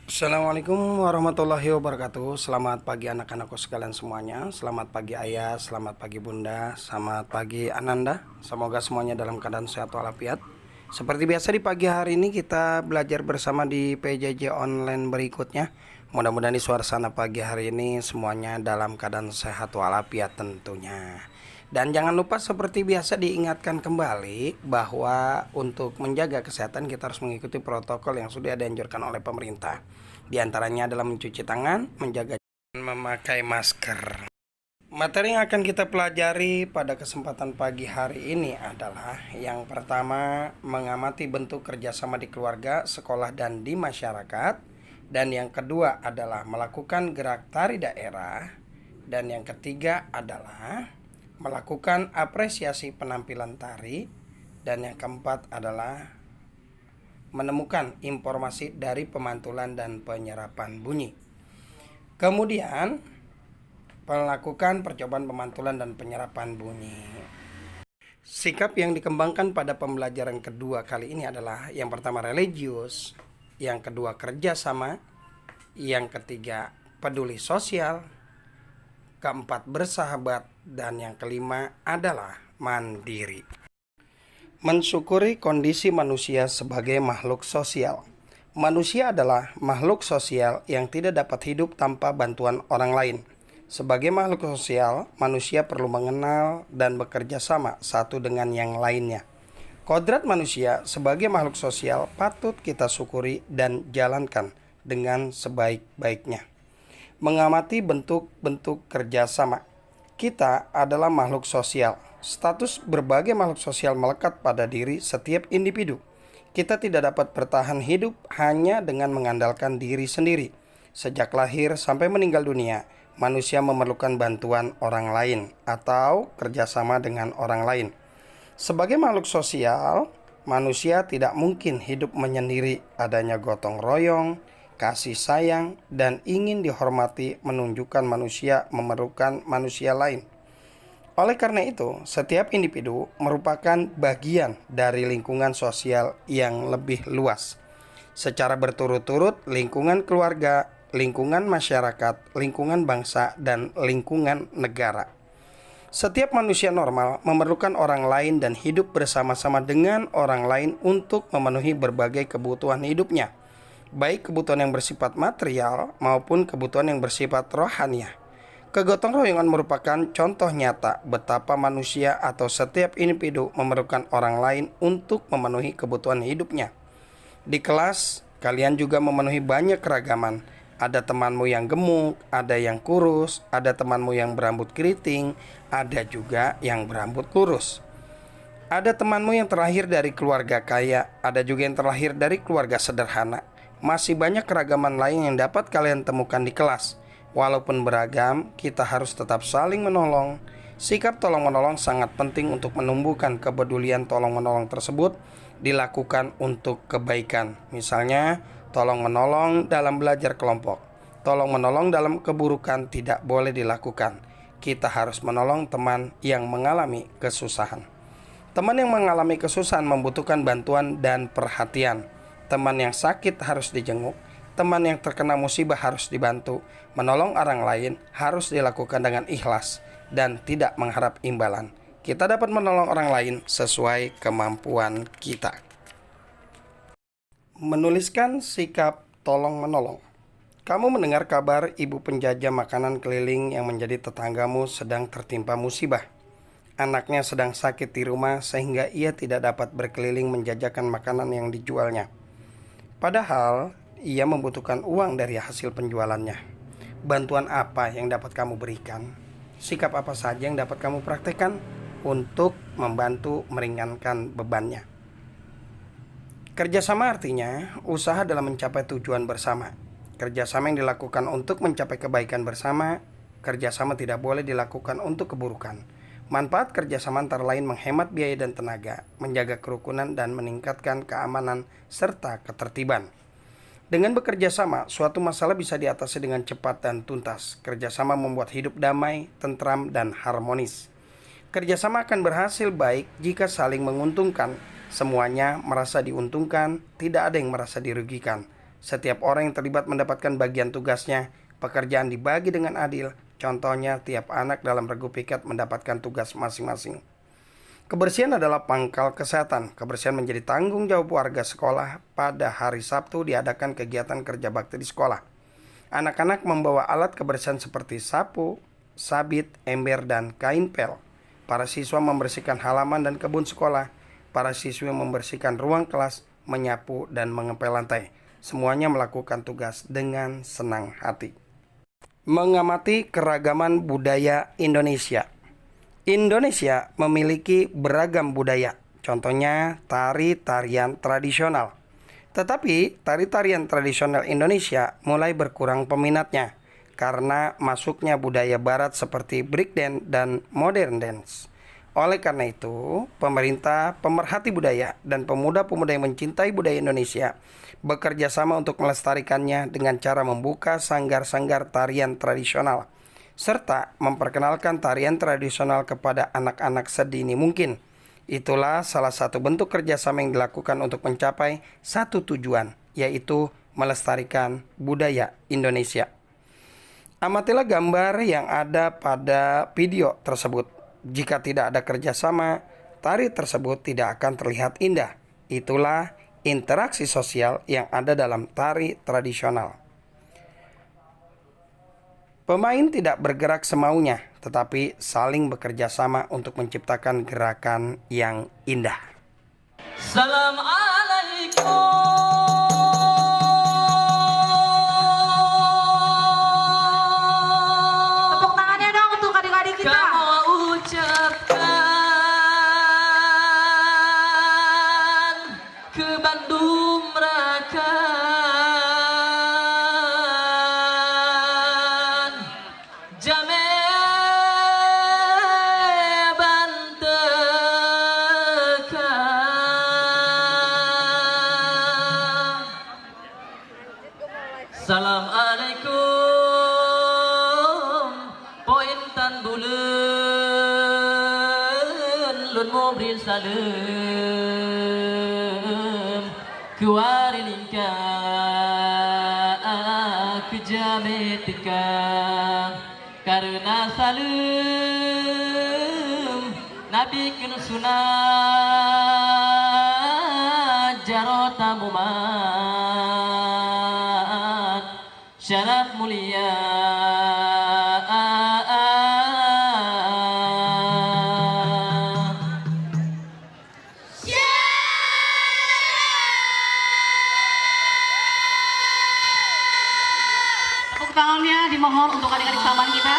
Assalamualaikum warahmatullahi wabarakatuh. Selamat pagi anak-anakku sekalian semuanya. Selamat pagi ayah, selamat pagi bunda, selamat pagi Ananda. Semoga semuanya dalam keadaan sehat walafiat. Seperti biasa di pagi hari ini kita belajar bersama di PJJ online berikutnya. Mudah-mudahan di suasana pagi hari ini semuanya dalam keadaan sehat walafiat tentunya. Dan jangan lupa seperti biasa diingatkan kembali bahwa untuk menjaga kesehatan kita harus mengikuti protokol yang sudah dianjurkan oleh pemerintah. Di antaranya adalah mencuci tangan, menjaga dan memakai masker. Materi yang akan kita pelajari pada kesempatan pagi hari ini adalah yang pertama, mengamati bentuk kerjasama di keluarga, sekolah, dan di masyarakat. Dan yang kedua adalah melakukan gerak tari daerah. Dan yang ketiga adalah melakukan apresiasi penampilan tari. Dan yang keempat adalah menemukan informasi dari pemantulan dan penyerapan bunyi. Kemudian melakukan percobaan pemantulan dan penyerapan bunyi. Sikap yang dikembangkan pada pembelajaran kedua kali ini adalah yang pertama religius, yang kedua kerjasama, yang ketiga peduli sosial, keempat bersahabat, dan yang kelima adalah mandiri. Mensyukuri kondisi manusia sebagai makhluk sosial. Manusia adalah makhluk sosial yang tidak dapat hidup tanpa bantuan orang lain. Sebagai makhluk sosial, manusia perlu mengenal dan bekerja sama satu dengan yang lainnya. Kodrat manusia sebagai makhluk sosial patut kita syukuri dan jalankan dengan sebaik-baiknya. Mengamati bentuk-bentuk kerjasama. Kita adalah makhluk sosial. Status berbagai makhluk sosial melekat pada diri setiap individu. Kita tidak dapat bertahan hidup hanya dengan mengandalkan diri sendiri. Sejak lahir sampai meninggal dunia, manusia memerlukan bantuan orang lain atau kerjasama dengan orang lain. Sebagai makhluk sosial, manusia tidak mungkin hidup menyendiri. Adanya gotong royong, kasih sayang, dan ingin dihormati menunjukkan manusia memerlukan manusia lain. Oleh karena itu, setiap individu merupakan bagian dari lingkungan sosial yang lebih luas. Secara berturut-turut, lingkungan keluarga, lingkungan masyarakat, lingkungan bangsa, dan lingkungan negara. Setiap manusia normal memerlukan orang lain dan hidup bersama-sama dengan orang lain untuk memenuhi berbagai kebutuhan hidupnya, baik kebutuhan yang bersifat material maupun kebutuhan yang bersifat rohaniah. Kegotong royongan merupakan contoh nyata betapa manusia atau setiap individu memerlukan orang lain untuk memenuhi kebutuhan hidupnya. Di kelas, kalian juga memenuhi banyak keragaman. Ada temanmu yang gemuk, ada yang kurus, ada temanmu yang berambut keriting, ada juga yang berambut lurus. Ada temanmu yang terlahir dari keluarga kaya, ada juga yang terlahir dari keluarga sederhana. Masih banyak keragaman lain yang dapat kalian temukan di kelas. Walaupun beragam, kita harus tetap saling menolong. Sikap tolong-menolong sangat penting untuk menumbuhkan kepedulian tolong-menolong tersebut dilakukan untuk kebaikan. Misalnya, tolong-menolong dalam belajar kelompok. Tolong-menolong dalam keburukan tidak boleh dilakukan. Kita harus menolong teman yang mengalami kesusahan. Teman yang mengalami kesusahan membutuhkan bantuan dan perhatian. Teman yang sakit harus dijenguk. Teman yang terkena musibah harus dibantu. Menolong orang lain harus dilakukan dengan ikhlas dan tidak mengharap imbalan. Kita dapat menolong orang lain sesuai kemampuan kita. Menuliskan sikap tolong-menolong. Kamu mendengar kabar ibu penjajah makanan keliling yang menjadi tetanggamu sedang tertimpa musibah. Anaknya sedang sakit di rumah sehingga ia tidak dapat berkeliling menjajakan makanan yang dijualnya. Padahal ia membutuhkan uang dari hasil penjualannya. Bantuan apa yang dapat kamu berikan? Sikap apa saja yang dapat kamu praktekkan untuk membantu meringankan bebannya? Kerjasama artinya usaha dalam mencapai tujuan bersama. Kerjasama yang dilakukan untuk mencapai kebaikan bersama. Kerjasama tidak boleh dilakukan untuk keburukan. Manfaat kerjasama antara lain menghemat biaya dan tenaga, menjaga kerukunan dan meningkatkan keamanan serta ketertiban. Dengan bekerja sama, suatu masalah bisa diatasi dengan cepat dan tuntas. Kerjasama membuat hidup damai, tentram, dan harmonis. Kerjasama akan berhasil baik jika saling menguntungkan. Semuanya merasa diuntungkan, tidak ada yang merasa dirugikan. Setiap orang yang terlibat mendapatkan bagian tugasnya. Pekerjaan dibagi dengan adil. Contohnya, tiap anak dalam regu piket mendapatkan tugas masing-masing. Kebersihan adalah pangkal kesehatan. Kebersihan menjadi tanggung jawab warga sekolah. Pada hari Sabtu diadakan kegiatan kerja bakti di sekolah. Anak-anak membawa alat kebersihan seperti sapu, sabit, ember, dan kain pel. Para siswa membersihkan halaman dan kebun sekolah. Para siswi membersihkan ruang kelas, menyapu, dan mengepel lantai. Semuanya melakukan tugas dengan senang hati. Mengamati keragaman budaya Indonesia. Indonesia memiliki beragam budaya, contohnya tari-tarian tradisional. Tetapi tari-tarian tradisional Indonesia mulai berkurang peminatnya karena masuknya budaya barat seperti breakdance dan modern dance. Oleh karena itu, pemerintah, pemerhati budaya, dan pemuda-pemuda yang mencintai budaya Indonesia bekerja sama untuk melestarikannya dengan cara membuka sanggar-sanggar tarian tradisional serta memperkenalkan tarian tradisional kepada anak-anak sedini mungkin. Itulah salah satu bentuk kerjasama yang dilakukan untuk mencapai satu tujuan, yaitu melestarikan budaya Indonesia. Amatilah gambar yang ada pada video tersebut. Jika tidak ada kerjasama, tari tersebut tidak akan terlihat indah. Itulah interaksi sosial yang ada dalam tari tradisional. Pemain tidak bergerak semaunya, tetapi saling bekerja sama untuk menciptakan gerakan yang indah. Assalamualaikum. Tepuk tangannya dong untuk adik-adik kita. Kamu ucapkan ke Bandung Raka. Assalamualaikum. Pointan bulan lun mobril salam kuari lingka kejametika karena salam nabi kun sunah jarota mumat syaraf mulia. Tepuk tangannya dimohon untuk adik-adik sahabat kita.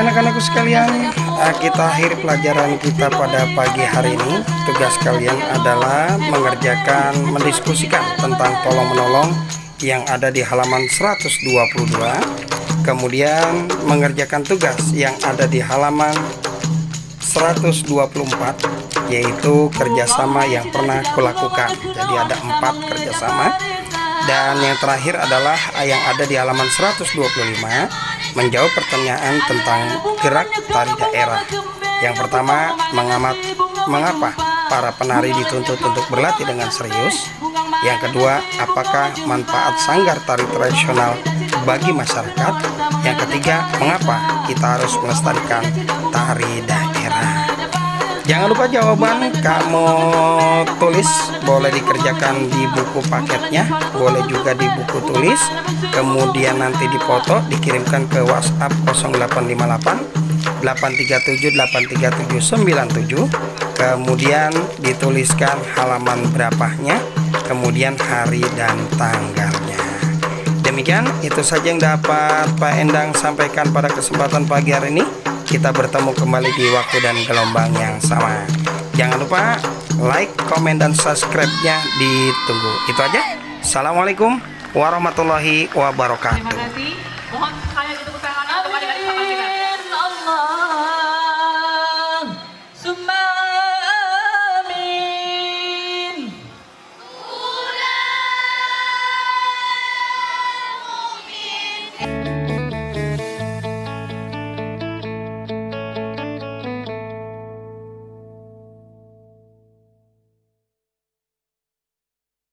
Anak-anakku sekalian, kita akhiri pelajaran kita pada pagi hari ini. Tugas kalian adalah mendiskusikan tentang tolong-menolong yang ada di halaman 122. Kemudian mengerjakan tugas yang ada di halaman 124, yaitu kerjasama yang pernah kulakukan. Jadi ada 4 kerjasama. Dan yang terakhir adalah yang ada di halaman 125, menjawab pertanyaan tentang gerak tari daerah. Yang pertama, mengapa para penari dituntut untuk berlatih dengan serius? Yang kedua, apakah manfaat sanggar tari tradisional bagi masyarakat? Yang ketiga, mengapa kita harus melestarikan tari daerah? Jangan lupa jawaban kamu tulis, boleh dikerjakan di buku paketnya, boleh juga di buku tulis, kemudian nanti dipoto, dikirimkan ke WhatsApp 0858 837 83797, kemudian dituliskan halaman berapanya, kemudian hari dan tanggalnya. Demikian itu saja yang dapat Pak Endang sampaikan pada kesempatan pagi hari ini. Kita bertemu kembali di waktu dan gelombang yang sama. Jangan lupa like, komen, dan subscribe-nya ditunggu. Itu aja. Assalamualaikum warahmatullahi wabarakatuh. Terima kasih. Mohon